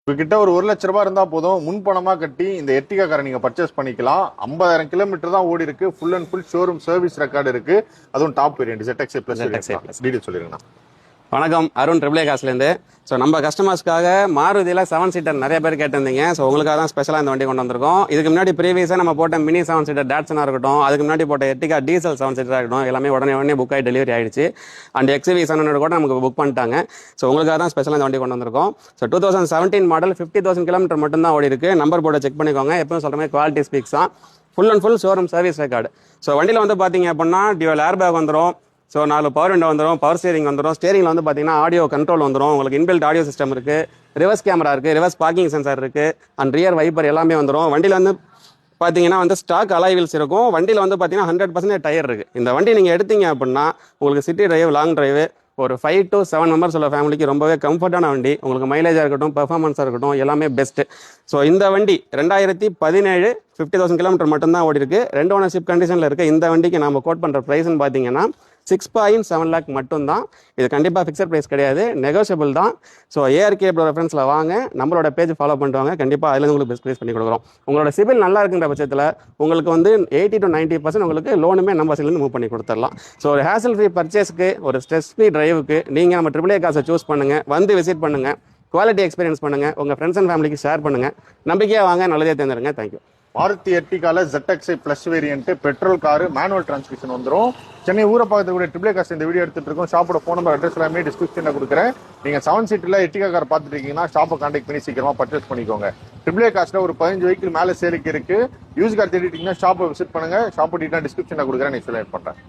உங்ககிட்ட ஒரு 1,00,000 ரூபாய் இருந்தா போதும், முன்பணமா கட்டி இந்த எர்டிகா காரை நீங்க பர்ச்சேஸ் பண்ணிக்கலாம். 50,000 கிலோமீட்டர் தான் ஓடி இருக்கு. Full and full showroom service record இருக்கு. அதுவும் top variant ZXi plus detail சொல்லிருங்கண்ணா. வணக்கம், அருண் ட்ரிபிள் ஏ காசுலேருந்து. ஸோ நம்ம கஸ்டமர்ஸ்க்காக மாருதியில் 7 சீட்டர் நிறைய பேர் கேட்டிருந்தீங்க. ஸோ உங்களுக்காக தான் ஸ்பெஷலாக இந்த வண்டி கொண்டு வந்திருக்கோம். இதுக்கு முன்னாடி ப்ரீவியஸாக நம்ம போட்ட மினி 7 சீட்டர் டாட்சனாக இருக்கட்டும், அதுக்கு முன்னாடி போட்ட எர்டிகா டீசல் 7 சீட்டராக இருக்கட்டும், எல்லாமே உடனே புக் ஆகி டெலிவரி ஆயிடுச்சு. அண்ட் XUV 700 கூட நமக்கு புக் பண்ணிட்டாங்க. ஸோ உங்களுக்காக தான் ஸ்பெஷலாக இந்த வண்டி கொண்டு வந்திருக்கோம். ஸோ 2017 மாடல் 50,000 கிலோமீட்டர் மட்டும் தான் ஓடி இருக்கு. நம்பர் போர்டை செக் பண்ணிக்கோங்க. எப்பவும் சொல்கிற மாதிரி குவாலிட்டி ஸ்பீக்ஸ் தான். Full and full showroom service record. So வண்டியில் வந்து பார்த்தீங்க அப்படின்னா டியூவல் ஏர் பேக் வந்துடும். ஸோ 4 பவர் விண்டோ வந்துடும், பவர் ஸ்டீரிங் வந்துடும். ஸ்டேரிங்கில் வந்து பார்த்தீங்கன்னா ஆடியோ கண்ட்ரோல் வந்துடும். உங்களுக்கு இன்பில்ட் ஆடியோ சிஸ்டம் இருக்குது, ரிவர்ஸ் கேமரா இருக்குது, ரிவர்ஸ் பார்க்கிங் சென்சார் இருக்குது, அண்ட் ரியர் வைப்பர் எல்லாமே வந்துடும். வண்டியில் வந்து பார்த்தீங்கன்னா ஸ்டாக் அலாய் வீல்ஸ் இருக்கும். வண்டியில் வந்து பார்த்தீங்கன்னா 100% டயர் இருக்குது. இந்த வண்டி நீங்கள் எடுத்தீங்க அப்படின்னா உங்களுக்கு சிட்டி டிரைவ், லாங் டிரைவ், ஒரு 5 to 7 மெம்பர்ஸ் உள்ள ஃபேமிலிக்கு ரொம்பவே கம்ஃபர்டான வண்டி. உங்களுக்கு மைலேஜாக இருக்கட்டும், பெர்ஃபார்மன்ஸாக இருக்கட்டும், எல்லாமே பெஸ்ட்டு. ஸோ இந்த வண்டி 2017 50,000 கிலோமீட்டர் மட்டும்தான் ஓடி இருக்கு. 2 ஓனர்ஷிப் கண்டிஷனில் இருக்குது. இந்த வண்டிக்கு நம்ம கோட் பண்ணுற ப்ரைஸ்ன்னு பார்த்தீங்கன்னா 6.7 lakh மட்டும்தான். இது கண்டிப்பாக ஃபிக்ஸட் ப்ரைஸ் கிடையாது, நெகோஷியபிள் தான். ஸோ ARK ரெஃபரன்ஸில் வாங்க, நம்மளோட பேஜ் ஃபாலோ பண்ணுவாங்க. கண்டிப்பாக அதில் உங்களுக்கு பெஸ்ட் ப்ரைஸ் பண்ணி கொடுக்குறோம். உங்களோட சிபில் நல்லா இருக்குன்ற பட்சத்தில் உங்களுக்கு வந்து 80 to 90% உங்களுக்கு லோனுமே நம்ம சைட்லேருந்து மூவ் பண்ணி கொடுத்துடலாம். ஸோ ஒரு ஹேசல் ஃப்ரீ பர்ச்சேஸ்க்கு, ஒரு ஸ்ட்ரெஸ் ஃப்ரீ டிரைவுக்கு நீங்கள் நம்ம ட்ரிபிள் ஏ காசை சூஸ் பண்ணுங்கள். வந்து விசிட் பண்ணுங்கள், குவாலிட்டி எக்ஸ்பீரியன்ஸ் பண்ணுங்கள், உங்கள் ஃப்ரெண்ட்ஸ் அண்ட் ஃபேமிலிக்கு ஷேர் பண்ணுங்கள். நம்பிக்கையாக வாங்க, நல்லதே தேர்ந்தெடுங்க. தேங்க்யூ. மாருதி எர்டிகால ZXi plus variant petrol car, manual transmission வந்துடும். சென்னை ஊரை பக்கத்துல கூட ட்ரிபிள் ஏ காசு இந்த வீடியோ எடுத்துட்டு இருக்கோம். ஷாப்போட ஃபோன் நம்பர், அட்ரஸ் எல்லாமே டிஸ்கிரிப்ஷன்ல கொடுக்குறேன். நீங்க 7 சீட்ல எர்டிகா கார் பார்த்துட்டு இருக்கீங்கன்னா ஷாப்பை கான்டாக்ட் பண்ணி சீக்கிரமா பர்ச்சேஸ் பண்ணிக்கோங்க. ட்ரிபிள் ஏ காசுல ஒரு 15 வெஹிக்கிள் மேலே சேலுக்கு இருக்கு. யூஸ் கார் தேடிட்டீங்கன்னா ஷாப்பை விசிட் பண்ணுங்க. ஷாப் டீட்டெயில் டிஸ்கிரிப்ஷன்ல கொடுக்குறேன், நீங்க செலக்ட் பண்றேன்.